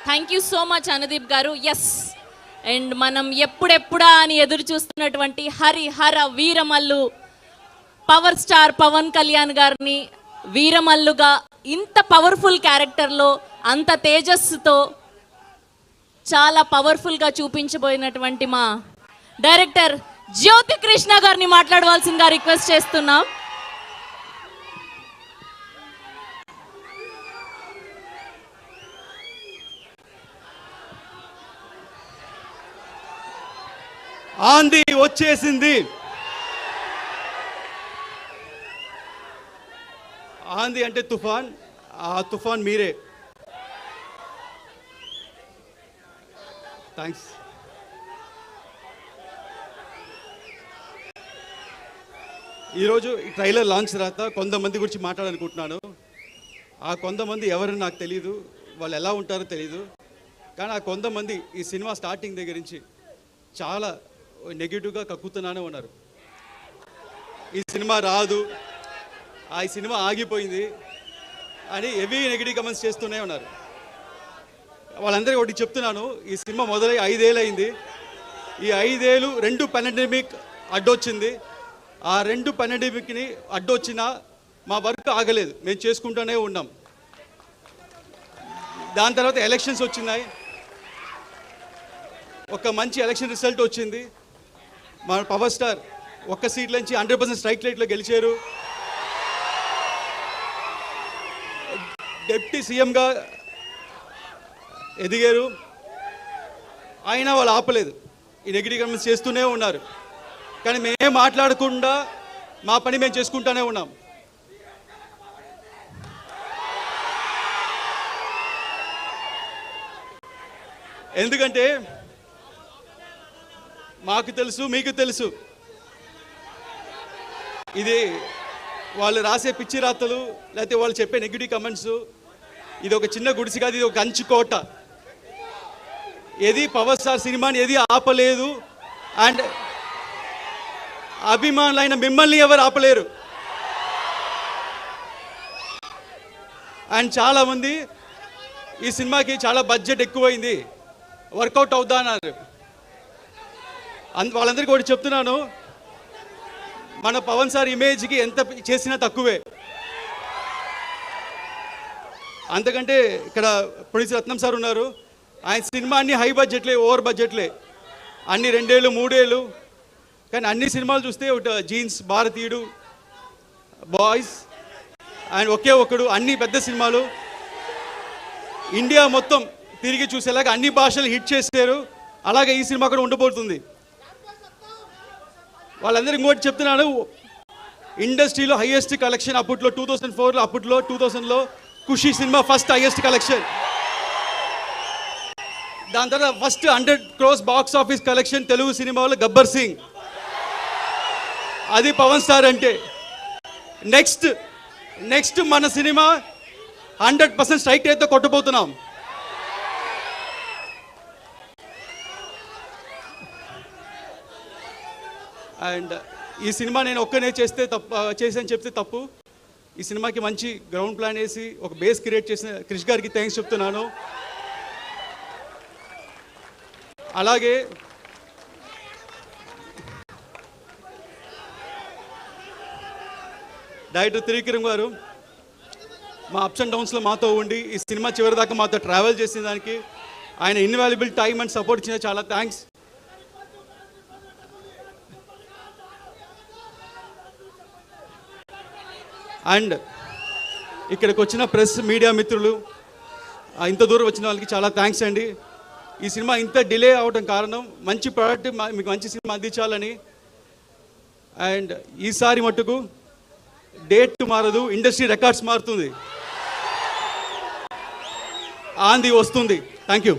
Thank you so much Anudeep గారు. Yes, and మనం ఎప్పుడెప్పుడా అని ఎదురు చూస్తున్నటువంటి హరిహర వీరమల్లు పవర్ స్టార్ పవన్ కళ్యాణ్ గారిని వీరమల్లుగా ఇంత పవర్ఫుల్ క్యారెక్టర్లో అంత తేజస్సుతో చాలా పవర్ఫుల్గా చూపించబోయినటువంటి మా డైరెక్టర్ జ్యోతి కృష్ణ గారిని మాట్లాడవలసిందిగా రిక్వెస్ట్ చేస్తున్నాం. ఆంది వచ్చేసింది. ఆంది అంటే తుఫాన్, ఆ తుఫాన్ మీరే. థ్యాంక్స్. ఈరోజు ఈ ట్రైలర్ లాంచ్ తర్వాత కొంతమంది గురించి మాట్లాడాలనుకుంటున్నాను. ఆ కొంతమంది ఎవరని నాకు తెలియదు, వాళ్ళు ఎలా ఉంటారో తెలియదు. కానీ ఆ కొంతమంది ఈ సినిమా స్టార్టింగ్ దగ్గర నుంచి చాలా నెగిటివ్గా కక్కుతున్నానే ఉన్నారు. ఈ సినిమా రాదు, ఈ సినిమా ఆగిపోయింది అని హెవీ నెగిటివ్ కమెంట్స్ చేస్తూనే ఉన్నారు. వాళ్ళందరికీ ఒకటి చెప్తున్నాను, ఈ సినిమా మొదలై 5 ఏళ్ళు అయింది. ఈ 5 ఏళ్ళు 2 పాండమిక్ అడ్డొచ్చింది. ఆ 2 పాండమిక్ని అడ్డొచ్చినా మా వర్క్ ఆగలేదు, మేము చేసుకుంటూనే ఉన్నాం. దాని తర్వాత ఎలక్షన్స్ వచ్చినాయి, ఒక మంచి ఎలక్షన్ రిజల్ట్ వచ్చింది. మా పవర్ స్టార్ ఒక్క సీట్ నుంచి 100% స్ట్రైక్ రేట్లో గెలిచారు. డిప్యూటీ సీఎంగా ఎదిగారు. అయినా వాళ్ళు ఆపలేదు, ఈ నెగిటివ్ కమెంట్స్ చేస్తూనే ఉన్నారు. కానీ మేము మాట్లాడకుండా మా పని మేము చేసుకుంటూనే ఉన్నాం. ఎందుకంటే మాకు తెలుసు, మీకు తెలుసు, ఇది వాళ్ళు రాసే పిచ్చి రాతలు లేకపోతే వాళ్ళు చెప్పే నెగిటివ్ కమెంట్స్, ఇది ఒక చిన్న గుడిసి కాదు, ఇది ఒక కంచు కోట. ఏది పవర్ స్టార్ సినిమాని ఏది ఆపలేదు. అండ్ అభిమానులైన మిమ్మల్ని ఎవరు ఆపలేరు. అండ్ చాలామంది ఈ సినిమాకి చాలా బడ్జెట్ ఎక్కువైంది, వర్కౌట్ అవుతా అన్నారు. వాళ్ళందరికీ ఒకటి చెప్తున్నాను, మన పవన్ సార్ ఇమేజ్కి ఎంత చేసినా తక్కువే. అంతకంటే ఇక్కడ ప్రొడ్యూసర్ రత్నం సార్ ఉన్నారు, ఆయన సినిమా అన్ని హై బడ్జెట్లే, ఓవర్ బడ్జెట్లే, అన్ని 2 ఏళ్ళు 3 ఏళ్ళు. కానీ అన్ని సినిమాలు చూస్తే ఒకటి జీన్స్, భారతీయుడు, బాయ్స్ అండ్ ఒకే ఒక్కడు, అన్ని పెద్ద సినిమాలు ఇండియా మొత్తం తిరిగి చూసేలాగా అన్ని భాషలు హిట్ చేశారు. అలాగే ఈ సినిమా కూడా ఉండబోతుంది. వాళ్ళందరికీ ఇంకోటి చెప్తున్నాను, ఇండస్ట్రీలో హైయెస్ట్ కలెక్షన్ అప్పట్లో 2004లో, అప్పట్లో 2000లో ఖుషి సినిమా ఫస్ట్ హైయెస్ట్ కలెక్షన్. దాని తర్వాత first 100 crores box office collection Telugu సినిమాలో గబ్బర్ సింగ్. అది పవన్ స్టార్ అంటే. నెక్స్ట్ మన సినిమా 100% స్ట్రైక్ రేట్తో కొట్టబోతున్నాం. అండ్ ఈ సినిమా నేను ఒక్కనే చేసాను చెప్తే తప్పు. ఈ సినిమాకి మంచి గ్రౌండ్ ప్లాన్ వేసి ఒక బేస్ క్రియేట్ చేసిన క్రిష్ గారికి థ్యాంక్స్ చెప్తున్నాను. అలాగే డైరెక్టర్ త్రివిక్రమ్ గారు మా అప్స్ అండ్ డౌన్స్లో మాతో ఉండి ఈ సినిమా చివరి దాకా మాతో ట్రావెల్ చేసిన దానికి ఆయన ఇన్వాల్యుబుల్ టైం అండ్ సపోర్ట్ ఇచ్చిన చాలా థ్యాంక్స్. అండ్ ఇక్కడికి వచ్చిన ప్రెస్ మీడియా మిత్రులు, ఇంత దూరం వచ్చిన వాళ్ళకి చాలా థ్యాంక్స్ అండి. ఈ సినిమా ఇంత డిలే అవడం కారణం మంచి ప్రోడక్ట్ మీకు మంచి సినిమా అందించాలని. అండ్ ఈసారి మట్టుకు డేట్ మారదు, ఇండస్ట్రీ రికార్డ్స్ మారుతుంది, ఆంది వస్తుంది. Thank you.